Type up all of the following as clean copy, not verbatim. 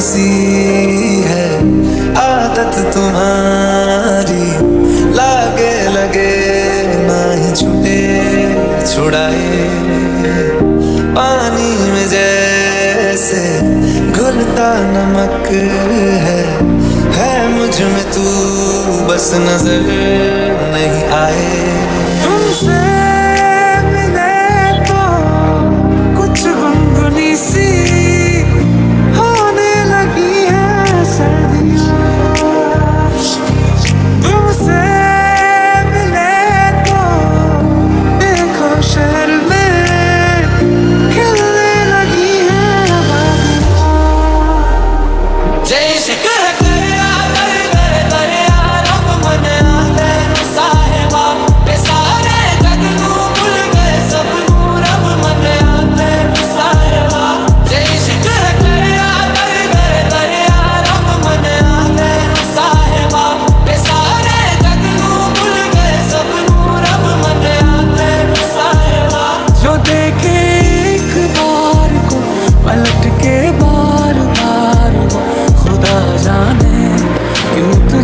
सी है आदत तुम्हारी, लागे लगे ना ही छूटे छुड़ाए, पानी में जैसे घुलता नमक है मुझ में तू बस नजर नहीं आए। तुमसे मिले तो कुछ गुनगुनी सी होने लगी है सर्दियाँ, तुमसे मिले तो देखो शहर में खिलने लगी है वादियाँ।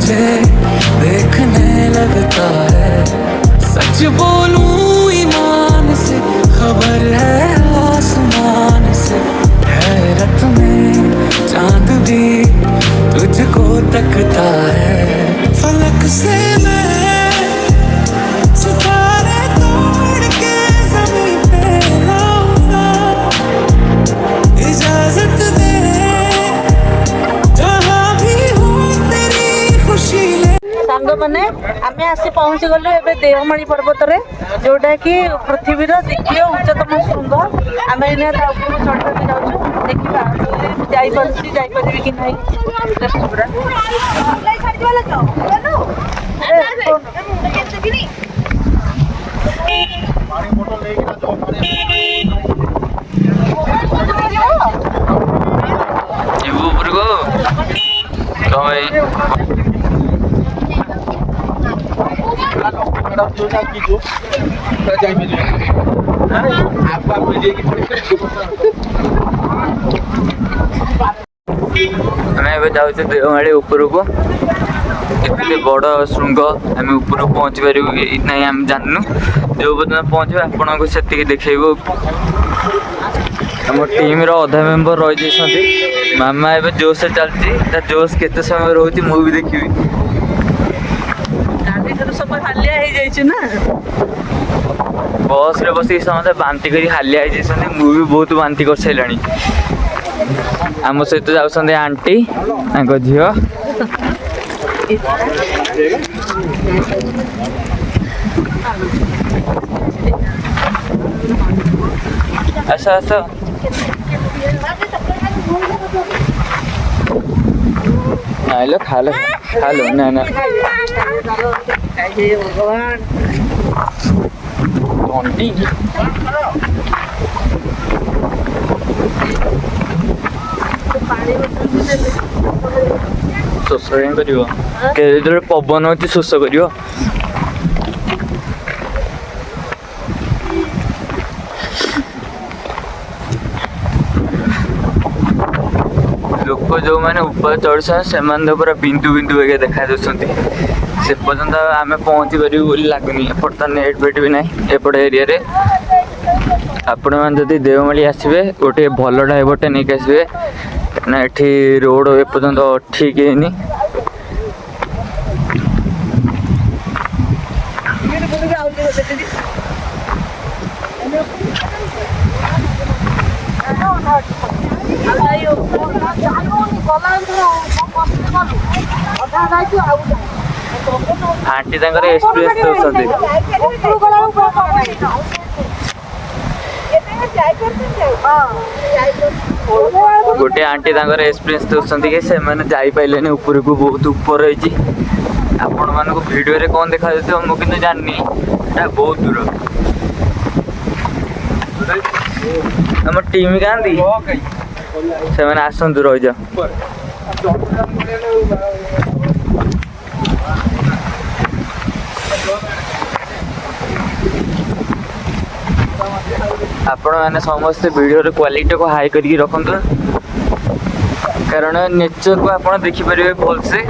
जैसे देखने लगता है, सच बोलूं ईमान से खबर है आसमान से, हैरत में चांद भी तुझको तकता है। फलक से मैं सितारे तोड़ के ज़मीं पे लाऊंगा, इजाज़त दे सांग मैंने आम आसी पहुँची गलु ए देवमाणी पर्वत रे, जोटा कि पृथ्वी द्वितीय उच्चतम श्रृंग। आम चढ़ी जाऊँ देखा जापारि कि ना जाऊँ देवमाड़ी ऊपर को, एते बड़ श्रृंग आम ऊपर पहुँच पारू ना आम जानू, जो पर्यटन पहुँचे आपण को से देखू। आम टीम अधा मेम्बर रही, मामा ए जोश से चलती, जोश केते समय रोच मु भी देखी। बस रे बस समझे बांती कर हालिया मु भी बहुत बांती कर सारा। आम सहित जाऊँ आंटी झी आस आस आइलो खालो खालो ना ना ଶୋଷ କାହିଁ କରିବ, ଯେତେବେଳେ ପବନ ଅଛି ଶୋଷ କରିବ। लोक जो मैंने ऊपर चढ़ुछन से पूरा बिंदु बिंदु वगैरह देखा दौरान से पर्यंत आम पहुँची पारू बोली लगुनि। एपट तो नेट फेट भी ना एपट एरिया रे। आपण मैंने देवमाली आसवे गोटे भल ड्राइवरटे नहीं आसवे ना, ये रोड एपर्तंत ठीक है। आंटी तंकर एक्सपीरियंस दौरान गोटे आंटी तंकर एक्सपीरियंस दौरान कि से मैंने जाइपारे ऊपर को बहुत ऊपर रही। आपण मानक वीडियो रे कौन देखा जाते मुझे किंतु जाननी बहुत दूर। आम टीम गांधी से मैंने आसतु रही जा आपण मैंने समस्ते वीडियो क्वालिटी को हाई करके रखु कारण नेचर को आप देखिपारे भलसे।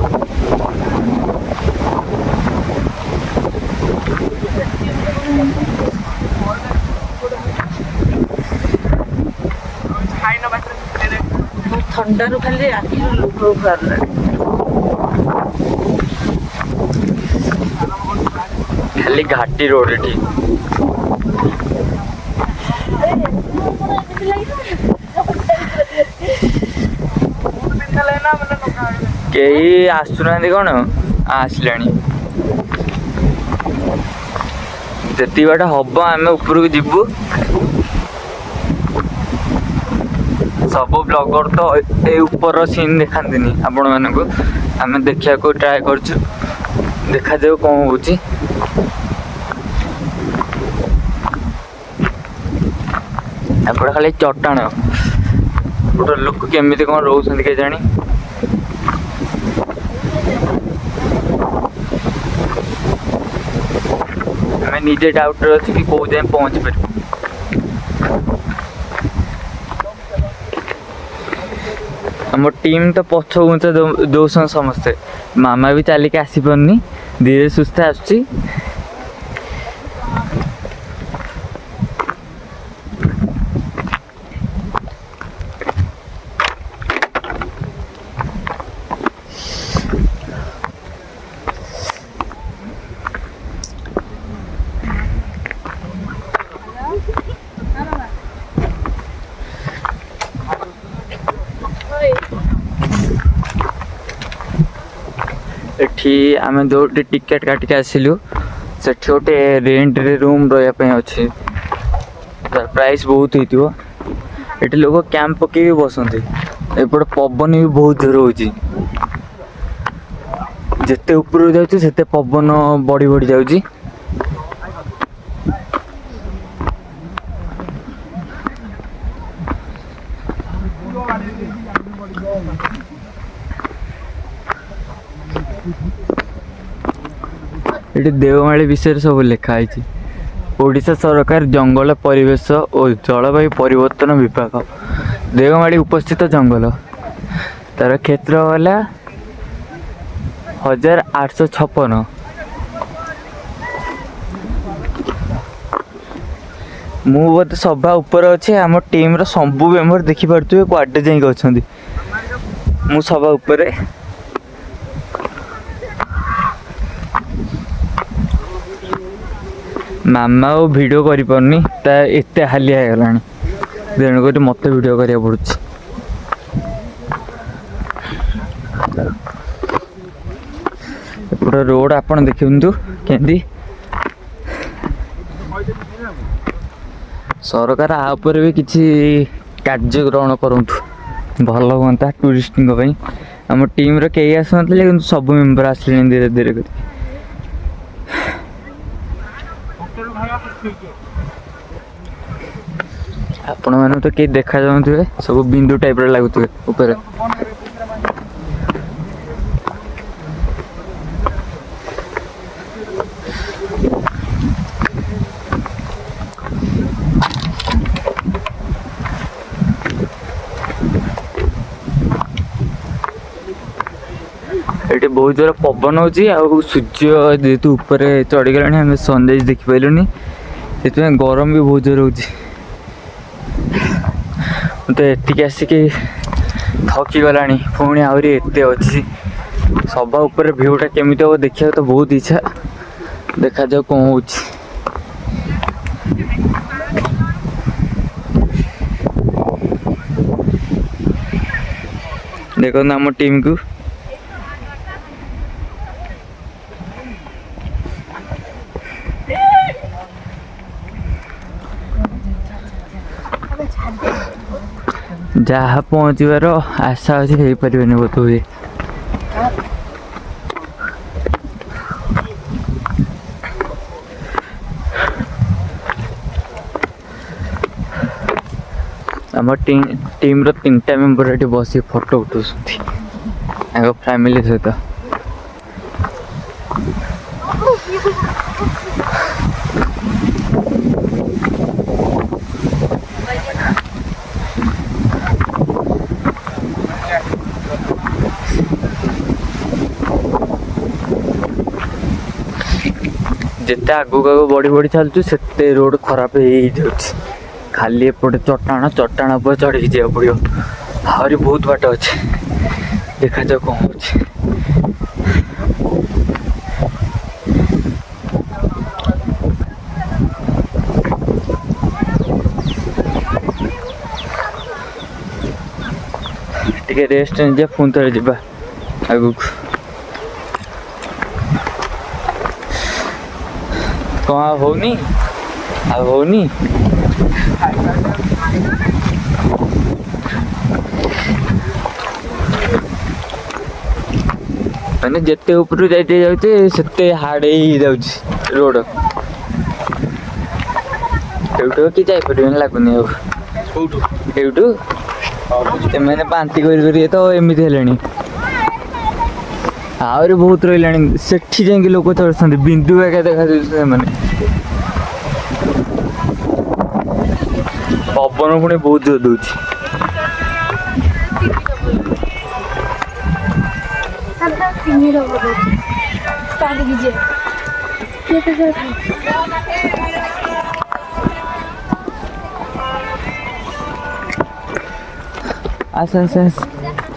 थंडारू खाली आखि लुह बाहर खाली घाटी रोड एठी कई आसुना कौन आसलानी जी बाट हम आम ऊपर को जीवु सब ब्लॉगर तो ए ऊपर सीन देखाती आपण मानक आम देखा ट्राए कर देखा जाऊ कौन हो खाली चट्टाण गोटे लोक केमी कौन रोच के जानी आम निजे डाउट अच्छे कि कौ जाए पहुँच पार आम टीम तो पछ घुंचा दौसन समस्ते मामा भी चलिक आसी पारनी धीरे सुस्थ आसुची एठी आम जो टिकेट काटिक आसिलु से गोटे रेंट रे रूम रही अच्छे तार प्राइस बहुत होती ये लोग कैंप पकई बसते एपटे पवन भी बहुत जोर हो जिते ऊपर जाते पवन बढ़ी बढ़ी जाऊँगी ये देवमाली विषय सब लिखाई ओडिशा सरकार जंगल परिवेश और जलवायु परिवर्तन विभाग देवमाली उपस्थित जंगल तार क्षेत्र वाला 1856 मु बोधे सभा ऊपर अच्छे आम टीम रो सबू मेम्बर देखिपे क्वाडे जाइक अच्छा मु सभा ऊपर मामा वो वीडियो करि परनी ता एते हालिया गलानी तेणुक मत वीडियो करिया पड़ुछि एपटे रोड आपन देखिंतु केंदी सरकार आ ऊपर भी किछि कार्य ग्रहण करंतु भल होता टूरिस्ट आम टीम रे कई आसनथिले किंतु सब मेंबर आसले धीरे धीरे कर आपण मैंने तो कई देखा जाऊे सब बिंदु टाइप लगुए ऊपर ये बहुत जोर पवन हो सूर्य जेहेतु ऊपर चढ़ीगला आम सनराइज देखिपारूनी से गरम भी बहुत जोर हो तो एतिक आसिक थकी गला पुणी आहरी एत अच्छी सभा ऊपर भ्यूटा केमी हम देखा तो बहुत इच्छा देखा जाओ कौन हो देख आम टीम को जहाँ पहुँचार आशा अच्छे हो पारे बोध हुए आम टीम रो 3टा मेंबर ये बस फोटो उठा फैमिली सहित जिते आगू आगू बढ़ी बढ़ी चलु से रोड खराब हो खाली एपटे चट्टाण चट्टाण पर चढ़ी जा पड़ो आहरी बहुत बाट अच्छे देखा जाओ कौन हो टे रेस्ट नहीं पुणी थे जा आगू कौन होनी होनी मैंने जिते ऊपर जाते जाते से हार्ड हो रोड एवटू कि जापर लगुनि एवटू मैंने बांती कर तो एमती है आहरी बहुत रही सेठी जाकि लोक चढ़ुं बिंदु एका देखा पवन पुणी बहुत जोर दौर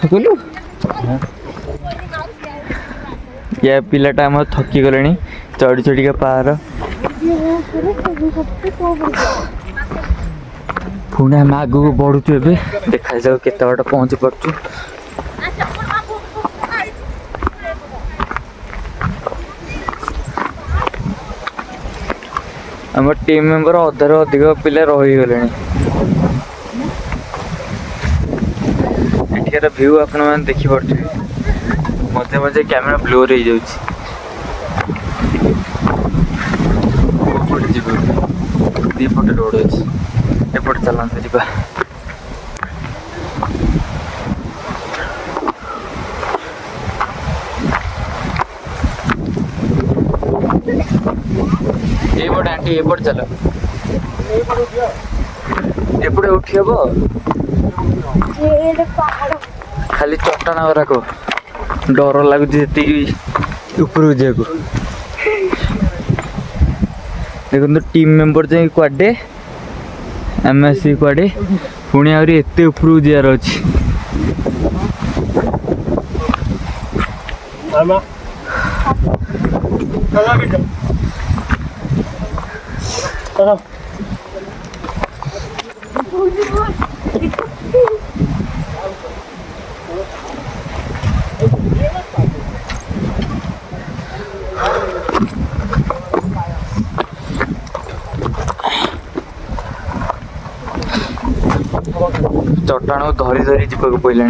कहलु या पिलाटा आम थकी गले चढ़ी चढ़ी पहाड़ पुणी आम आग को बढ़ुचु ए देखा जाऊ केते बाट पहुँची पार्छु आम टीम मेंबर अधार अधिक पिला रहीगले एठार व्यू आपण मैंने देखिपे मजे मजे कैमेरा ब्लोर हो जाऊँ दीपटे रोड अच्छे एपटे चलते जा एपटे आंटी एपटे चल एपटे उठी हम खाली चट्टाण गुराक डर लगुच ऊपर जाक देखो टीम मेंबर जाए कुआडे आम आस कुआडे पुणी आहरी एत ऊपर जार अच्छी चट्टाण को धरी धरी जावाक पड़ा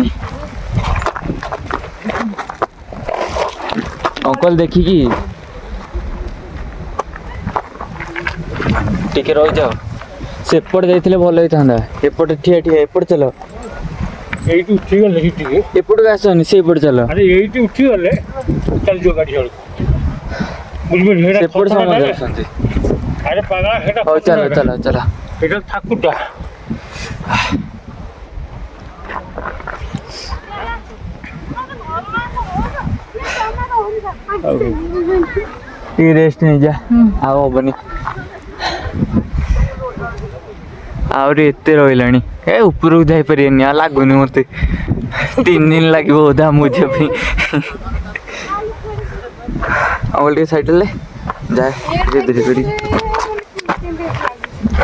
अंकल देखिकी टिके रही जाओ सेपट जाइए भल होता एपटे ठिया ठिया एपटे चल एपट आसनी से चल सेपट समझ चल चल चल रेस्ट नहीं जा आबनी आहरी एत रही ए ऊपर जापर लगुनि मत 3 दिन लगे बोधा मुझे अमल सैड जाए धीरे धीरे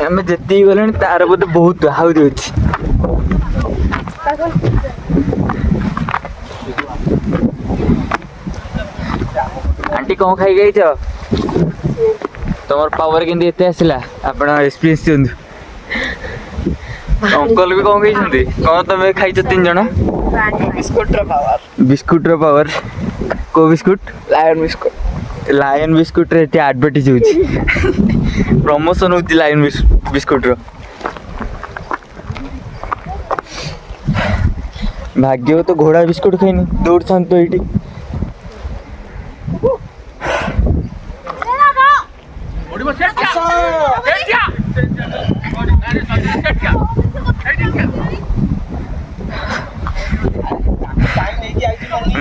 आम जी गले तार बोधे बहुत हाउज अच्छी आंटी कौन खाई गई तुम पावर के आसला आप एक्सपीरियंस दिखाँ अंकल भी कौन खाई कौन तुम खाई 3 जन बिस्कुट पावर को बिस्कुट लायन बिस्कुट रे एडवर्टाइज हो प्रमोशन हो लायन बिस्कुट रो भाग्य तो घोड़ा बिस्कुट खाई दौड़ था तो ये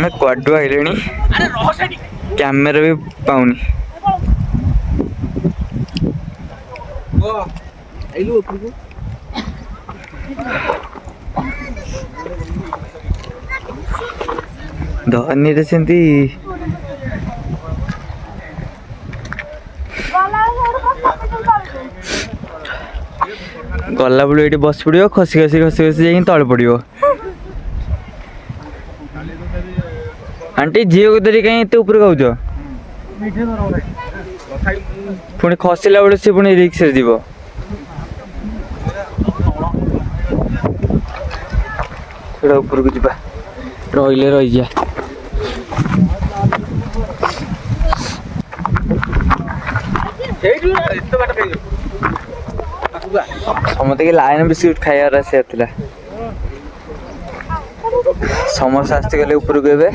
मैं क्वाडू आइले कैमेरा भी पाऊनी ଧନୀରେ ସେମିତି ଗଲାବେଳେ ଏଇଠି ବସି ପଡ଼ିବ, ଖସି ଯାଇକି ତଳେ ପଡ଼ିବ। ଆଣ୍ଟି ଝିଅକୁ ଧରି କାହିଁ ଏତେ ଉପରେ କହୁଛ? ପୁଣି ଖସିଲା ବେଳେ ସେ ପୁଣି ରିକ୍ସରେ ଯିବ। ସେଟା ଉପରକୁ ଯିବା, ରହିଲେ ରହିଯିବା। ସମସ୍ତେ କି ଲାଇନ ବିସ୍କୁଟ ଖାଇବାର ଆସିବାର ଥିଲା। ସମସ୍ତେ ଆସିଗଲେ ଉପରକୁ ଏବେ।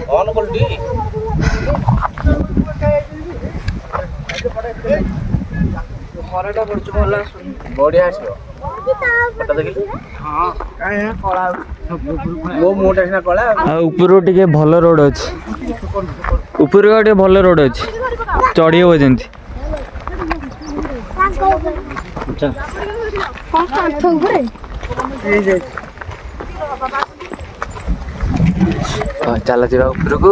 ବଢିଆ ଆସିବ। ଆଉ ଉପରକୁ ଟିକେ ଭଲ ରୋଡ ଅଛି, ଉପରକୁ ଟିକେ ଭଲ ରୋଡ ଅଛି, ଚଢି ହବ ଯେମିତି। ଚାଲ ଯିବା ଉପରକୁ।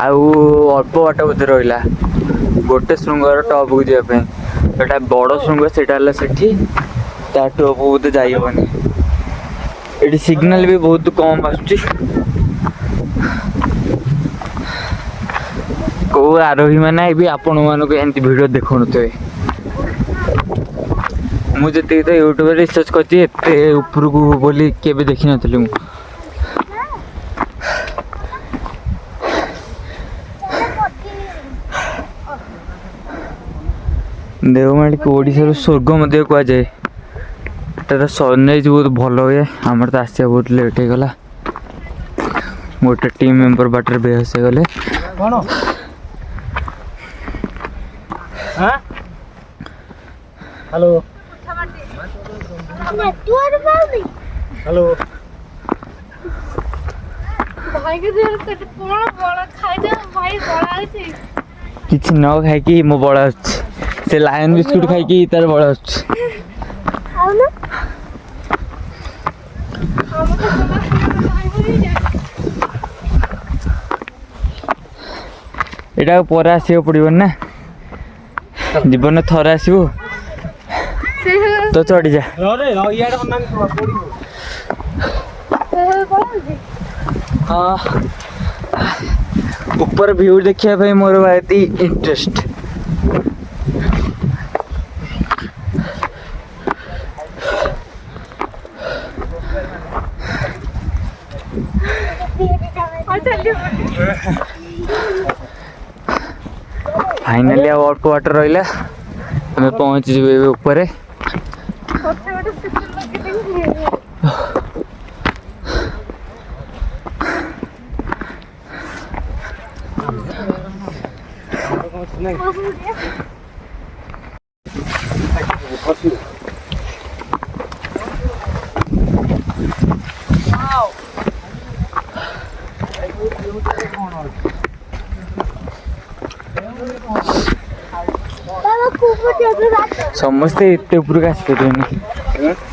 ଆଉ ଅଳ୍ପ ବାଟ ବୋଧେ ରହିଲା ଗୋଟେ ଶୃଙ୍ଗର ଟପକୁ ଯିବା ପାଇଁ। ଏଟା ବଡ଼ ଶୃଙ୍ଗ, ସେଇଟା ହେଲା ସେଠି, ତା ଟପକୁ ବୋଧେ ଯାଇ ହବନି। ଏଠି ସିଗ୍ନାଲ ବି ବହୁତ କମ୍ ଆସୁଛି। କୋଉ ଆରୋହୀ ମାନେ ବି ଆପଣମାନଙ୍କୁ ଏମିତି ଭିଡ଼ିଓ ଦେଖାଉନଥିବେ। ମୁଁ ଯେତିକି ତ ୟୁଟ୍ୟୁବରେ ରିସର୍ଚ୍ଚ କରିଛି, ଏତେ ଉପରକୁ ବୋଲି କେବେ ଦେଖିନଥିଲି ମୁଁ। ଦେଓମାଳିକୁ ଓଡ଼ିଶାର ସ୍ୱର୍ଗ ମଧ୍ୟ କୁହାଯାଏ। ଏଟାର ସନରାଇଜ୍ ବହୁତ ଭଲ ହୁଏ। ଆମର ତ ଆସିବା ବହୁତ ଲେଟ୍ ହେଇଗଲା, ଗୋଟେ ଟିମ୍ ମେମ୍ବର ବାଟରେ ବେହୋସ ହେଇଗଲେ। ହ୍ୟାଲୋ ହ୍ୟାଲୋ କିଛି ନ ଖାଇକି ମୋ ବଳ ଆସୁଛି। ସେ ଲାୟନ ବିସ୍କୁଟ ଖାଇକି ତାର ବଳ ଆସୁଛି। ଏଇଟା ପରେ ଆସିବାକୁ ପଡ଼ିବନି ନା, ଜୀବନରେ ଥରେ ଆସିବୁ ତ ଚଢ଼ିଯା। ହଁ, ଉପର ଭିଉ ଦେଖିବା ପାଇଁ ମୋର ଭାରି ଇଣ୍ଟରେଷ୍ଟ। फाइनाली ଆଉ ଅଳ୍ପ ବାଟ ରହିଲା, ଆମେ ପହଞ୍ଚିଯିବୁ ଏବେ ଉପରେ। ସମସ୍ତେ ଏତେ ଉପରକୁ ଆସିପାରିବେନି।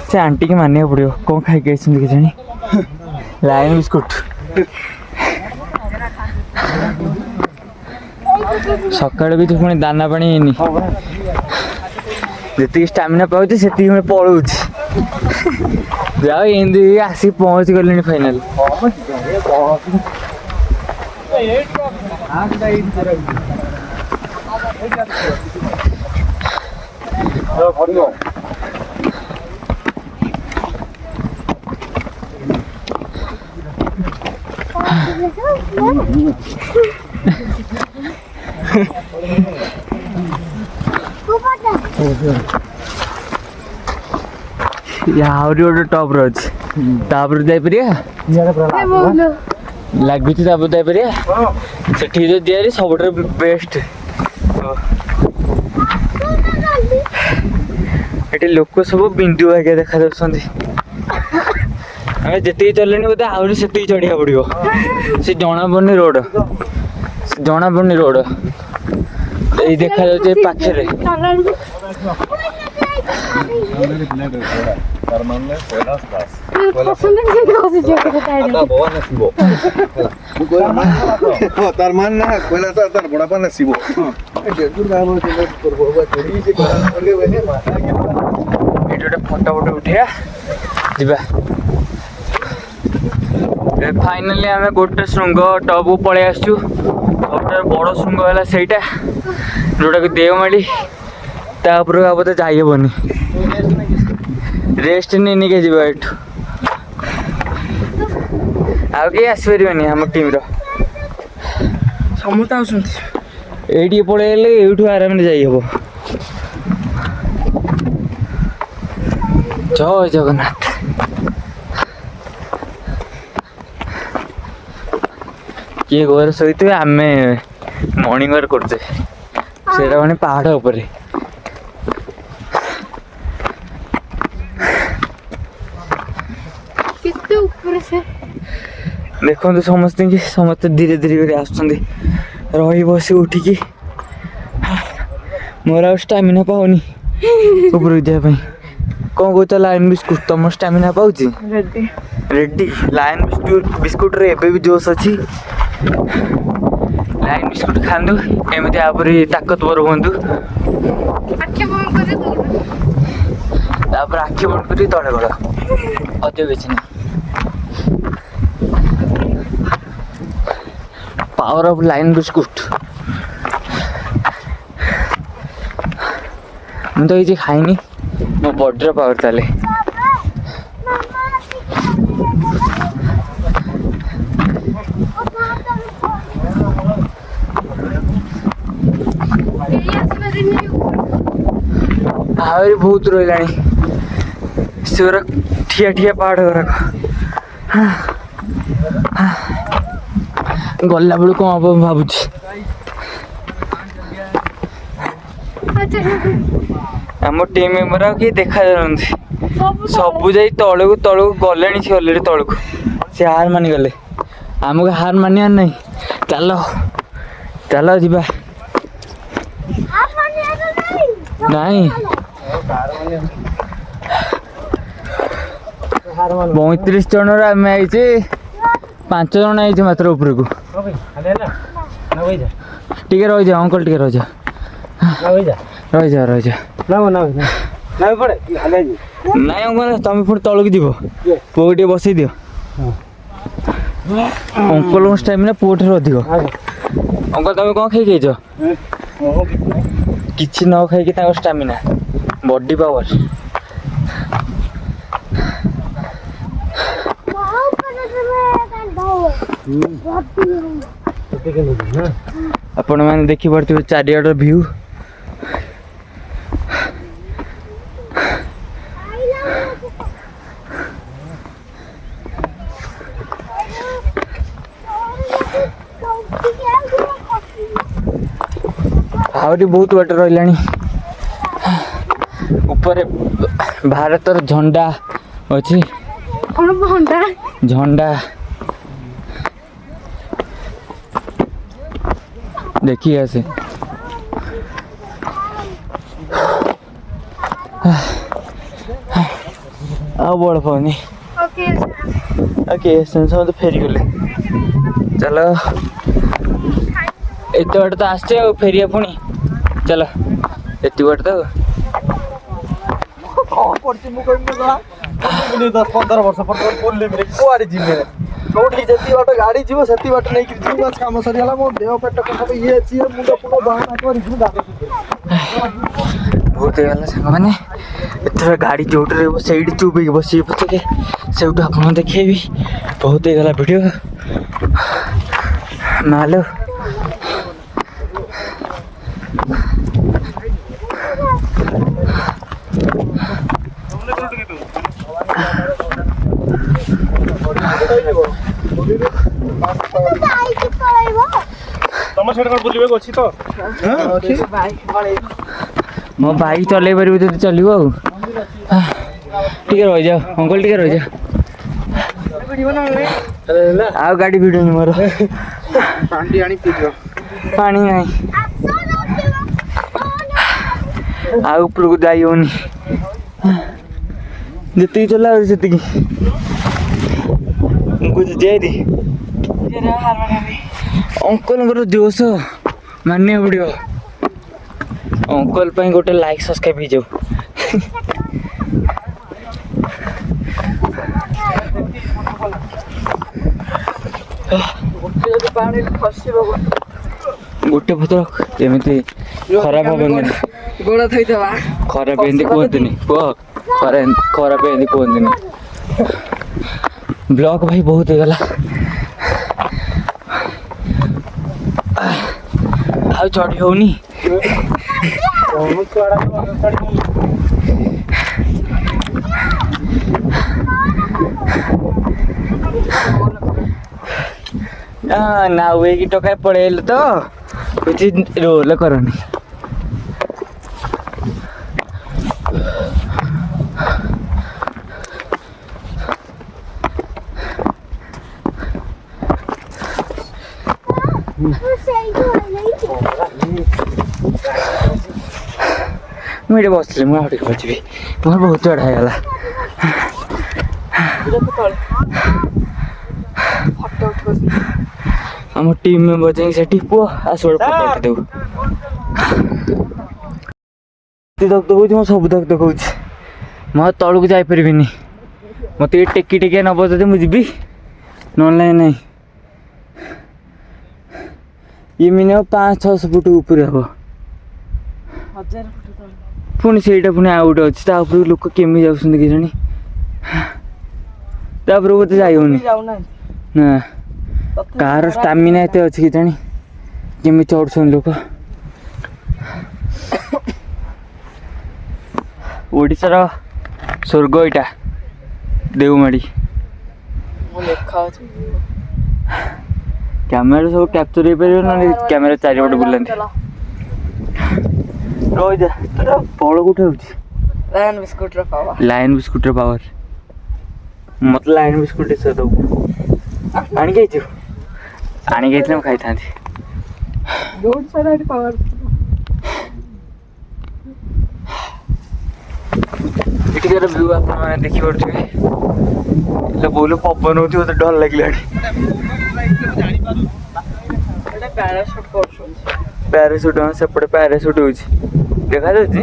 ସେ ଆଣ୍ଟିକି ମାନିବାକୁ ପଡ଼ିବ, କ'ଣ ଖାଇକି ଆସିଛନ୍ତି କେଜାଣି? Lion biscuit. ସକାଳୁ ବି ତ ପୁଣି ଦାନା ପାଣି ହେଇନି, ଯେତିକି ଷ୍ଟାମିନା ପାଉଛି ସେତିକି ପୁଣି ପଳଉଛି। ଯାଉ ଏମିତି ଆସିକି ପହଞ୍ଚି ଗଲିଣି ଫାଇନାଲ। ଆହୁରି ଗୋଟେ ଟପ୍ ରେ ଅଛି, ତାପରେ ଯାଇପାରିବା ଲାଗୁଛି, ତାପରେ ଯାଇପାରିବା। ସେଠି ଯଦି ତିଆରି ସବୁଠାରୁ ବେଷ୍ଟ एटी लोक सब बिंदु आगे देखा आम जी चल बोधे आहरी से चढ़िया पड़ो से जना पड़नी रोड जना पड़नी रोड ये देखा जाए पाखे तार मान ना कोयला तार बड़ा पान नसीबो फोटो फोटो उठिया जीवा फाइनाली आम गोटे श्रृंग टप को पलि आसु सबुठ बड़ श्रृंग है सहीटा जोटा कि देवमाली तापर बोधे जाइबनी रेस्ट नहीं निके जीवा एठू आउ कहीं आसपारे आम टीम समस्त ये पलैले यूँ आराम जाइए जय जगन्नाथ किए घर सहित आम मॉर्निंग वर्क करते मैंने पहाड़ ऊपर देखो समस्त समस्त धीरे धीरे रही बस उठिकी मोर आ स्टामिना पाऊनी ऊपर जावाई कौन कहते लाइन बिस्कुट तुम स्टामिना पाऊँ रेडी लाइन बिस्कुट रे एबे भी जोश अच्छी लाइन बिस्कुट खातु एमती आपरी ताकतवर हूँ आखि बंद कर तले गड़ अदे किसी नहीं पावर ऑफ लाइन बिस्कुट मुझे तो ये खाइनी मो बॉडी पावर चले आहरी बहुत रहा से ठिया ठिया पहाड़ गुराक गला बेलू कौन हम भावुँ आम टीम मेम्बर किए देखा जाती सबू जा तलू तलू गले सी अलरेडी तलू से हार मानि गले आमको हार मानियार नहीं चल चल जीवा नहीं 35 जन आम आई 5 जन आई मात्र ऊपर को टे रही जा अंकल टे रही जा रही जा रही जा नाई अंकल तुम पुणी तलक जीव पुओ टे बस दियो अंकल स्टामिना पुओ ठार अधिक अंकल तुम कौन खाई किसी न खाई स्टामिना बॉडी पावर आपण मैंने देखी पड़े चारिआडर व्यू आहरी बहुत बाट रहा ऊपर भारतर झंडा अच्छी झंडा देखिए ऐसे आ बड़ पानी ओके समझ फेरी गले चलो एत बाट तो आसचे फेरिया पुणी चलो एत बाट तो 10-15 वर्ष पर कौटी जी बाट गाड़ी जीव से बाट नहीं कम सरीगला मो देह पेट सब ये मुंड फुंड बाहर बहुत गला सांग मैंने एथर गाड़ी जोट रे सही चुप बस पचे से आप देखेबी बहुत गला वीडियो नालो ତମ ସେଟା କଣ ବୁଲିବାକୁ ଅଛି ତ? ମୋ ବାଇକ୍ ଚଲେଇ ପାରିବୁ ଯଦି ଚଲିବ ଆଉ। ଟିକେ ରହିଯାଅ ଅଙ୍କଲ, ଟିକେ ରହିଯାଅ। ଆଉ ଗାଡ଼ି ଭିଡ଼ୁନି ମୋର। ପାଣି ଆଣି ପିଇଦିଅ। ପାଣି ନାହିଁ, ଆଉ ଉପରକୁ ଯାଇ ହଉନି। ଯେତିକି ଚଲା ଆହୁରି ସେତିକି। ଯାଇଦି ଅଙ୍କଲଙ୍କର ଜୋଶ ମାନିବାକୁ ପଡ଼ିବ। ଅଙ୍କଲ ପାଇଁ ଗୋଟେ ଲାଇକ୍ ସବସ୍କ୍ରାଇବ୍ ହେଇଯାଉ। ଗୋଟେ ପତ୍ର ଏମିତି ଖରାପ ହବନି, ଗୋଡ଼ ଥୋଇଦେବା। ଖରାପ ଏମିତି କୁହନ୍ତୁନି, କୁହ ଖରାପ ଏମିତି କୁହନ୍ତୁନି। ବ୍ଲକ୍ ଭାଇ ବହୁତ ହେଇଗଲା, ଆଉ ଚଢ଼ି ହଉନି। ନାଉ ହେଇକି ଟୋକା ପଳେଇଲେ ତ କିଛି ରୋଲ କରନି। ମୁଁ ଏଠି ବସିଥିଲି, ମୁଁ ଆଉ ଟିକେ ବସିବି, ମୋର ବହୁତ ଚଢ଼ା ହେଇଗଲା। ଆମ ଟିମ୍ ମେମ୍ବର ଯାଇକି ସେଠି ପୁଅ ଆସ ଗୋଟେ ଫଟୋ ଉଠେଇଦେବୁ। ଦଗ୍ଧ ହଉଛି, ମୁଁ ସବୁ ଦଗ୍ଧ କହୁଛି। ମୁଁ ଆଉ ତଳକୁ ଯାଇପାରିବିନି, ମୋତେ ଟିକେ ଟେକି ଟେକିଆ ନେବ ଯଦି ମୁଁ ଯିବି, ନହେଲେ ନାହିଁ। ଇଏ ମିନିମମ୍ 500-600 ଫୁଟ ଉପରେ ହବ। ପୁଣି ସେଇଟା ପୁଣି ଆଉ ଗୋଟେ ଅଛି, ତା ଉପରକୁ ଲୋକ କେମିତି ଯାଉଛନ୍ତି କେଜାଣି। ତାପରେ ବୋଧେ ଯାଇ ହଉନି ନା, କାହାର ଷ୍ଟାମିନା ଏତେ ଅଛି କେଜାଣି, କେମିତି ଚଢୁଛନ୍ତି ଲୋକ। ଓଡ଼ିଶାର ସ୍ୱର୍ଗ ଏଇଟା, ଦେଓମାଳି। କ୍ୟାମେରା ସବୁ କ୍ୟାପଚର ହେଇପାରିବ, ନହେଲେ କ୍ୟାମେରା ଚାରିପଟେ ବୁଲାନ୍ତି। ରହିଯା, ତୋର ବଳ କୋଉଠି ହଉଛି? ଲାୟନ ବିସ୍କୁଟର ପାୱାର। ମତେ ଲାୟନ ବିସ୍କୁଟ ଇଚ୍ଛା ଦବୁ। ଆଣିକି ଆଇଛୁ? ଆଣିକି ଆଇଥିଲେ ମୁଁ ଖାଇଥାନ୍ତି। ଏଠିକାର ଭିଉ ଆପଣମାନେ ଦେଖିପାରୁଥିବେ। ହେଲେ ବୋଲ ପବନ ହଉଛି, ମତେ ଡର ଲାଗିଲାଣି। ପ୍ୟାରାସୁଟ, ସେପଟେ ପ୍ୟାରାସୁଟ ହଉଛି, ଦେଖାଯାଉଛି।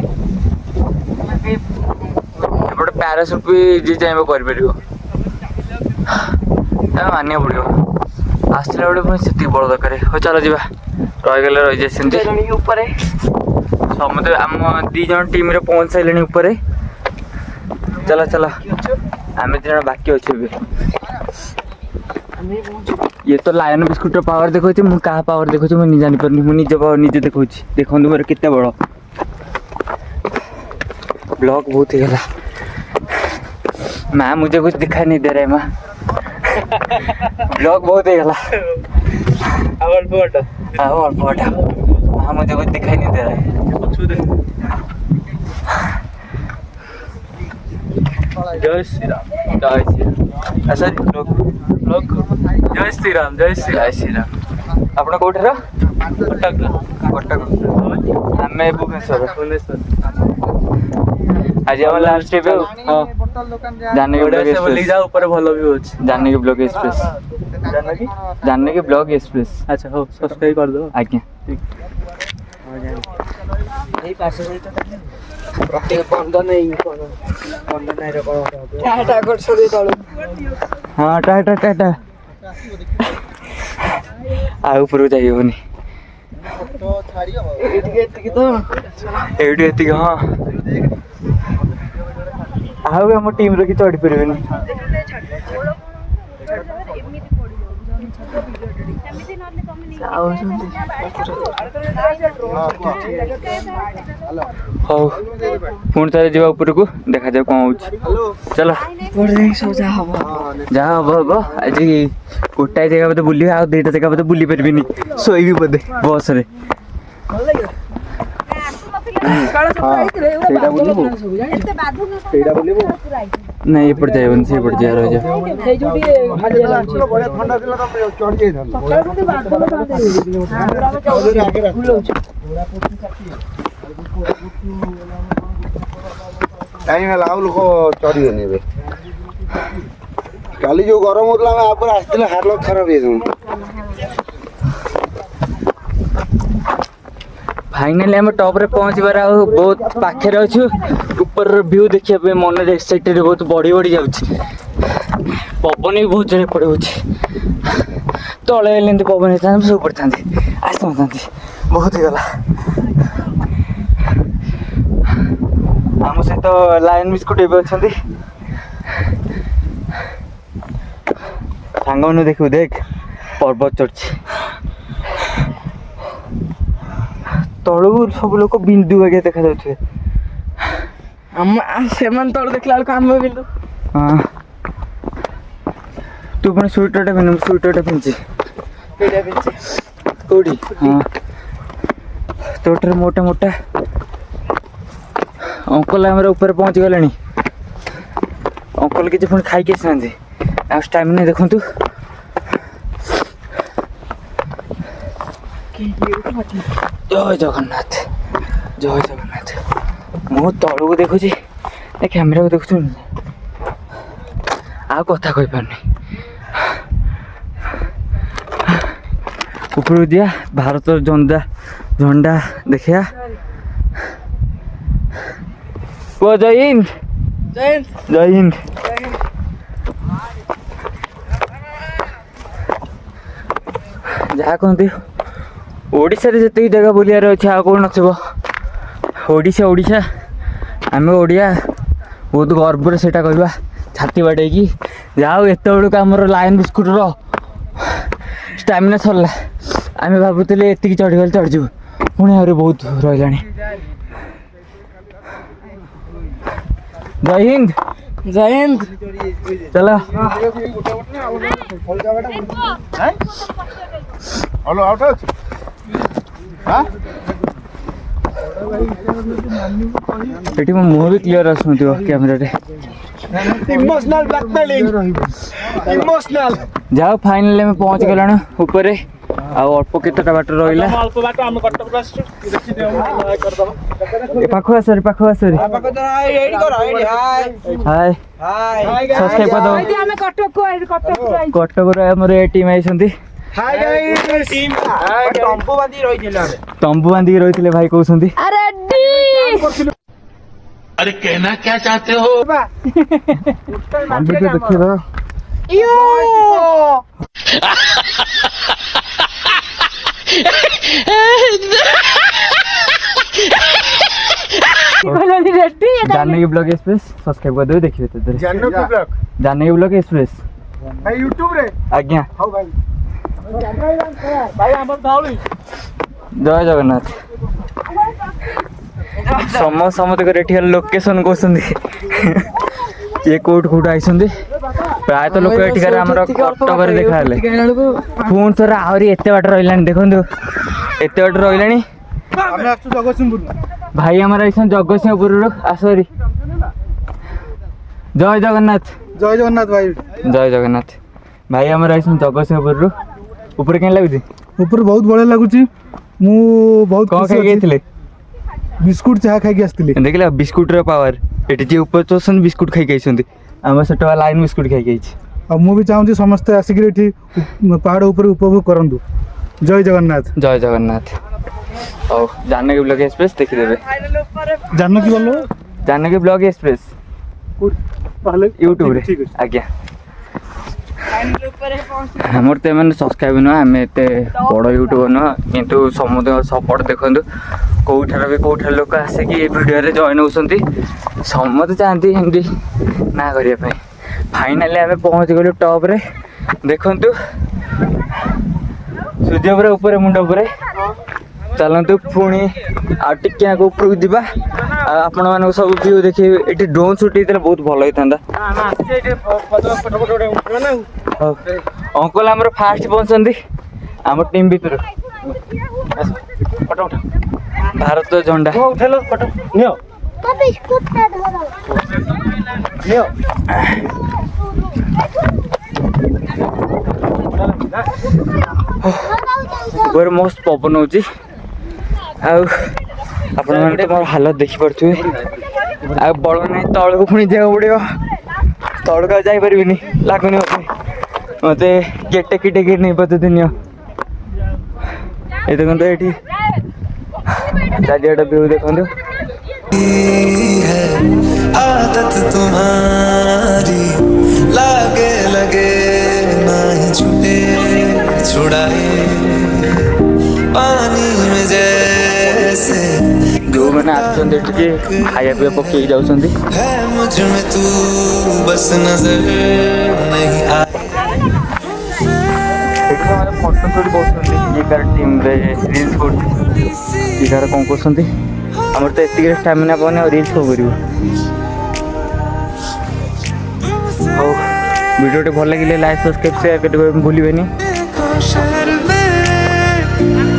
ଏପଟେ ପ୍ୟାରାସୁଟ ବି ଯିଏ ଚାହିଁବ କରିପାରିବ, ମାନିବାକୁ ପଡ଼ିବ। ଆସିଲା ବେଳେ ପୁଣି ସେତିକି ବଳ ଦରକାର। ହଉ ଚାଲ ଯିବା, ରହିଗଲେ ରହିଯାଏ ସେମିତି। ଉପରେ ସମସ୍ତେ ଆମ 2 ଜଣ ଟିମ୍ରେ ପହଞ୍ଚି ସାରିଲେଣି ଉପରେ। ଚାଲ ଚାଲ, ଆମେ 2 ଜଣ ବାକି ଅଛୁ ଏବେ। ଇଏ ତ ଲାୟନ ବିସ୍କୁଟର ପାୱାର ଦେଖାଉଛି, ମୁଁ କାହା ପାୱାର ଦେଖାଉଛି ମୁଁ ଜାଣିପାରୁନି। ମୁଁ ନିଜ ପାୱାର ନିଜେ ଦେଖାଉଛି, ଦେଖନ୍ତୁ ମୋର କେତେ ବଳ। ब्लॉक बहुत ही गला माँ, मुझे कुछ दिखाई नहीं दे रहा है माँ। ब्लॉक बहुत ही गला माँ, मुझे कुछ दिखाई नहीं दे रहा है। जय श्री राम, जय श्री राम। ऐसा ब्लॉग जय श्री राम, जय श्री राम। अपना कोठे रा कटक आमे भुवनेश्वर आज हम लास्ट ट्रिप हां जानकी ब्लॉग एक्सप्रेस जा ऊपर भलो भी होछ। Janaki blog express, Janaki blog express. अच्छा हो, सब्सक्राइब कर दो आज्ञा। ठीक हो जाए यही पास में तो प्रत्येक बंद नहीं रे कोन टाटा कर सदी तळु। हां टाटा टाटा आ ऊपर जाई होनी फोटो छाड़ी हो एटी तो एटी एटी। हां आउ हम टीम रे की चढ़ी परबेनी। ହଉ ପୁଣି ଥରେ ଯିବା ଉପରକୁ ଦେଖାଯାଉ କ'ଣ ହଉଛି। ଚାଲ ଯାହା ହବ ହବ। ଆଜି ଗୋଟାଏ ଜାଗା ବୋଧେ ବୁଲିବା, ଆଉ 2ଟା ଜାଗା ବୋଧେ ବୁଲି ପାରିବିନି, ଶୋଇବି ବୋଧେ ବସ୍ରେ। ନାଇଁ ଏପଟେ ଯାଇବନି, ସେପଟେ ଯିବା ରହିଯାଉ। ଟାଇମ୍ ହେଲା ଆଉ ଲୋକ ଚଢ଼ିବେନି ଏବେ। କାଲି ଯୋଉ ଗରମ ହଉଥିଲା ଆମେ ଆପରେ ଆସିଥିଲେ ହାଲତ ଖରାପ ହେଇଯାଇଥାନ୍ତା। ଫାଇନାଲି ଆମେ ଟପ୍ରେ ପହଞ୍ଚିବାର ଆଉ ବହୁତ ପାଖରେ ଅଛୁ। ଉପରର ଭ୍ୟୁ ଦେଖିବା ପାଇଁ ମନରେ ଏକ୍ସାଇଟେଡ୍ ବହୁତ ବଢ଼ି ବଢ଼ି ଯାଉଛି। ପବନ ବି ବହୁତ ଜୋରେ ଏପଟେ ହେଉଛି। ତଳେ ହେଲେ ଏମିତି ପବନ ହେଇଥାନ୍ତେ ସବୁ ପଡ଼ିଥାନ୍ତି, ଆସିନଥାନ୍ତି। ବହୁତ ହେଇଗଲା। ଆମ ସହିତ ଲାୟନ ବିସ୍କୁଟ ଏବେ ଅଛନ୍ତି। ସାଙ୍ଗମାନେ ଦେଖିବୁ, ଦେଖ ପର୍ବତ ଚଢୁଛି। ତଳକୁ ସବୁ ଲୋକ ବିନ୍ଦୁ ବାଗିଆ ଦେଖାଯାଉଥିବେ। ସେମାନେ ତଳ ଦେଖିଲା ବେଳକୁ ଆମେ ବିନ୍ଦୁ। ହଁ ତୁ ପୁଣି ସ୍ୱିଟରଟା ପିନ୍ଧୁ, ସ୍ୱିଟରଟା ପିନ୍ଧିଛି କୋଉଠି? ହଁ ତୋଟାରେ ମୋଟା ମୋଟା ଅଙ୍କଲ ଆମର ଉପରେ ପହଞ୍ଚି ଗଲେଣି। ଅଙ୍କଲ କିଛି ପୁଣି ଖାଇକି ଆସିନାହାନ୍ତି, ଆଉ ଷ୍ଟାମିନା ଦେଖନ୍ତୁ। ଜୟ ଜଗନ୍ନାଥ, ଜୟ ଜଗନ୍ନାଥ। ମୁଁ ତଳକୁ ଦେଖୁଛି, ଏ କ୍ୟାମେରାକୁ ଦେଖୁଛୁ, ଆଉ କଥା କହିପାରୁନି। ଉପରକୁ ଯିବା, ଭାରତର ଝଣ୍ଡା ଦେଖିବା। କୁହ ଜୟ ହିନ୍ଦ, ଜୟ ହିନ୍ଦ। ଯାହା କହନ୍ତି ଓଡ଼ିଶାରେ ଯେତିକି ଜାଗା ବୁଲିବାର ଅଛି ଆଉ କେଉଁ ନଥିବ। ଓଡ଼ିଶା ଆମେ ଓଡ଼ିଆ, ବହୁତ ଗର୍ବରେ ସେଇଟା କହିବା ଛାତି ବାଡ଼େଇକି। ଯାହା ହଉ ଏତେବେଳକୁ ଆମର ଲାୟନ ବିସ୍କୁଟର ଷ୍ଟାମିନା ସରିଲା। ଆମେ ଭାବୁଥିଲେ ଏତିକି ଚଢ଼ିଗଲେ ଚଢ଼ିଯିବୁ, ପୁଣି ଆହୁରି ବହୁତ ରହିଲାଣି। ଜୟ ହିନ୍ଦ, ଜୟ ହିନ୍ଦ। ଚାଲ ଏଠି ମୋ ମୁହଁ ବି କ୍ଲିୟର ଆସୁନଥିବ କ୍ୟାମେରାରେ। ଯାଉ ଫାଇନାଲି ଆମେ ପହଞ୍ଚି ଗଲାଣି ଉପରେ। ଆଉ ଅଳ୍ପ କେତେଟା ବାଟ ରହିଲା। ପାଖକୁ ଆସରେ, ପାଖକୁ ଆସରେ। ହାଏ, ସବସ୍କ୍ରାଇବ କରିଦବ। କଟକରୁ ଆମର ଏ ଟିମ୍ ଆଇଛନ୍ତି। ତମ୍ବୁ ବାନ୍ଧିକି ରହିଥିଲେ ଭାଇ କହୁଛନ୍ତି। अरे कहना क्या चाहते हो? जानकी ब्लॉग एक्सप्रेस सब्सक्राइब कर दो, देखिए तो जानकी ब्लॉग एक्सप्रेस भाई यूट्यूब रे आज्ञा। हां भाई भाई हमर धावली जय जगन्नाथ। ସମସ୍ତଙ୍କର ଏଠିକାର ଲୋକେସନ କହୁଛନ୍ତି। କିଏ କୋଉଠୁ ଆଇଛନ୍ତି। ପ୍ରାୟତଃ ଲୋକ ଏଠିକାର ଆମର କଟକରେ ଦେଖାହେଲେ, ପୁଣି ଥରେ ଆହୁରି ଏତେ ବାଟ ରହିଲାଣି। ଦେଖନ୍ତୁ ଏତେ ବାଟ ରହିଲାଣି। ଆମେ ଆସୁ ଜଗତସିଂହପୁର। ଭାଇ ଆମର ଆଇଛନ୍ତି ଜଗତସିଂହପୁରରୁ। ଆସରି ଜୟ ଜଗନ୍ନାଥ, ଜୟ ଜଗନ୍ନାଥ ଭାଇ। ଜୟ ଜଗନ୍ନାଥ। ଭାଇ ଆମର ଆଇଛନ୍ତି ଜଗତସିଂହପୁରରୁ। ଉପରେ କେମିତି ଲାଗୁଛି? ଉପରେ ବହୁତ ବଢିଆ ଲାଗୁଛି। ମୁଁ ବହୁତ କ'ଣ ଖାଇକି ଯାଇଥିଲେ? ବିସ୍କୁଟ ଚାହା ଖାଇକି ଆସିଥିଲି। ଦେଖିଲା ବିସ୍କୁଟର ପାୱାର। ଏଠି ଯିଏ ଉପରେ ଅଛନ୍ତି ବିସ୍କୁଟ ଖାଇକି ଆଇଛନ୍ତି। ଆମର ସେଟା ଲାଇନ ବିସ୍କୁଟ ଖାଇକି ଆଇଛି। ଆଉ ମୁଁ ବି ଚାହୁଁଛି ସମସ୍ତେ ଆସିକି ଏଠି ପାହାଡ଼ ଉପରେ ଉପଭୋଗ କରନ୍ତୁ। ଜୟ ଜଗନ୍ନାଥ, ଜୟ ଜଗନ୍ନାଥ। ହଉ जानकी ब्लॉग एक्सप्रेस ଦେଖିଦେବେ। जानकी बोलो, जानकी ब्लॉग एक्सप्रेस यूट्यूब रे आज्ञा। ଆମର ତ ଏମାନେ ସବସ୍କ୍ରାଇବ ନୁହଁ, ଆମେ ଏତେ ବଡ଼ ୟୁଟ୍ୟୁବର ନୁହଁ, କିନ୍ତୁ ସମସ୍ତଙ୍କ ସପୋର୍ଟ ଦେଖନ୍ତୁ। କେଉଁଠାରେ ବି କେଉଁଠାରେ ଲୋକ ଆସିକି ଏ ଭିଡ଼ିଓରେ ଜଏନ୍ ହେଉଛନ୍ତି। ସମସ୍ତେ ଚାହାନ୍ତି ଏମିତି ନା କରିବା ପାଇଁ। ଫାଇନାଲି ଆମେ ପହଞ୍ଚିଗଲୁ ଟପ୍ରେ। ଦେଖନ୍ତୁ सूर्य पूरा ऊपर मुंड ऊपर चलतु पुणी आगे ऊपर जावा आपण मान सब व्यू देखिए ये ड्रोन शूट होता बहुत भल होता अंकल आम फास्ट पहुँचती आम टीम भर भारत झंडा उठेलो फोटो नियो पापा स्कूटर धरो नियो ऊपर मस्त पवन हो हालत देखिपे आ बल ना तल को पुणी जाओ पड़ो तल को जापर लगुनि मत किए टेकी टेकी नहीं पते नियो ये देखो ये चारियाटा व्यू देखो है आदत तुम्हारी लागे लगे ना ही छूटे छुड़ाए पानी में जैसे जो मैंने खाया पीवा पकई जाऊँ है मुझ में तू बस नजर नहीं आ फोटो शूट कर टीम रिल्स कर कौन कर आमर तो ये स्टामिना पाने और रिल्स कौन कर वीडियो भल लगे लाइक सब्सक्राइब शेयर करते भूलें शहर में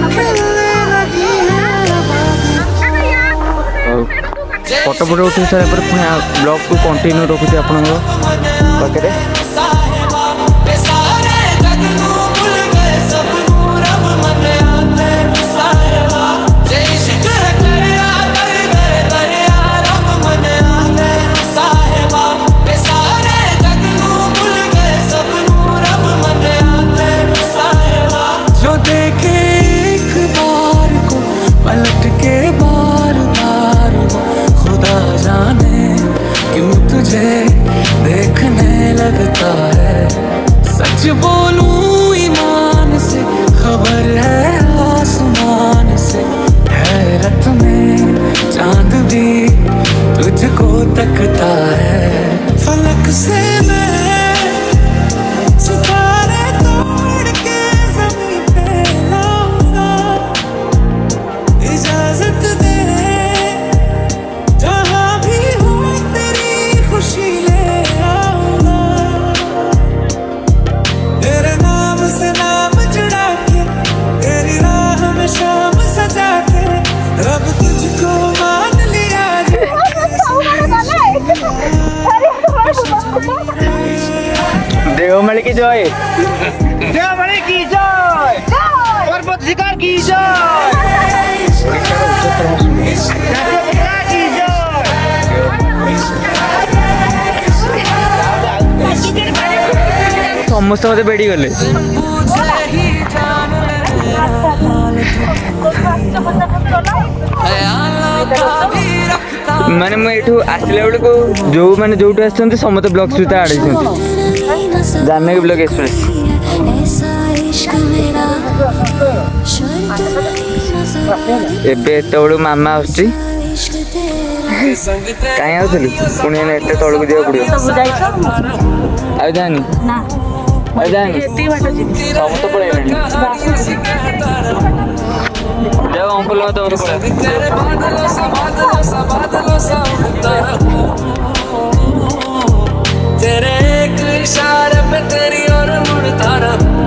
मिलने लगी फोटो फोटो उठे सारा पर पुणी ब्लॉग को कंटिन्यू रखुच्छे आपण पाखे जो देखे एक बार को पलट के बार बार वो खुदा जाने क्यों तुझे देखने लगता है सच बोलूं ईमान से खबर है आसमान से हैरत में चांद भी तुझको तकता है फलक से मैं सितारे तोड़ के ज़मीं पे लाऊंगा इजाज़त दे जहाँ भी हो तेरी खुशी ले आऊंगा तेरे नाम से नाम जुड़ा के तेरी राह में शाम सजा के रब तुझको मान लिया देवमाली की जय देवमाली की जय पर्वत शिकार की जय की समस्त मत बेड़ी गले माने मुझे आसला बेल को जो मैंने जो आसते समस्त ब्लॉग सहित आड़ जानवी ब्लॉग एक्सप्रेस एत मामा आसुची कहीं आसलु पुणी एत तौक जा पड़ो जानी सब तो पड़े जाओ अंकल तो तेरे एक इशारे पे तेरी और मुड़ता रहूं